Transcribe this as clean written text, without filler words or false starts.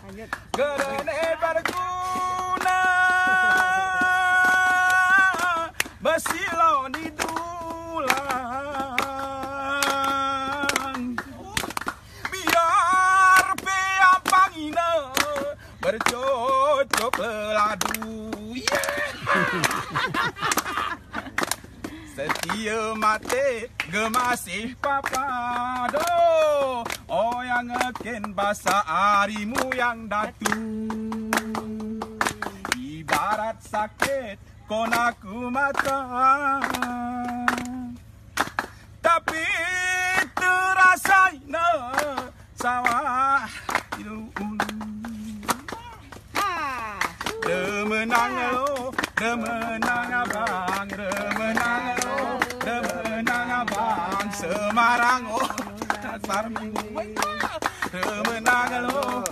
Gerene berguna bersilau di dulang. Biar pea pangina bercocok leladu. Setia mati gemasih papado. Oh yang ngeken bahasa harimu yang datu. Ibarat sakit konaku mata. Tapi terasa ina sawah hidupmu. Remenang lo, remenang abang, remenang lo, remenang abang, Semarang oh, dasar minggu. Remenang lo,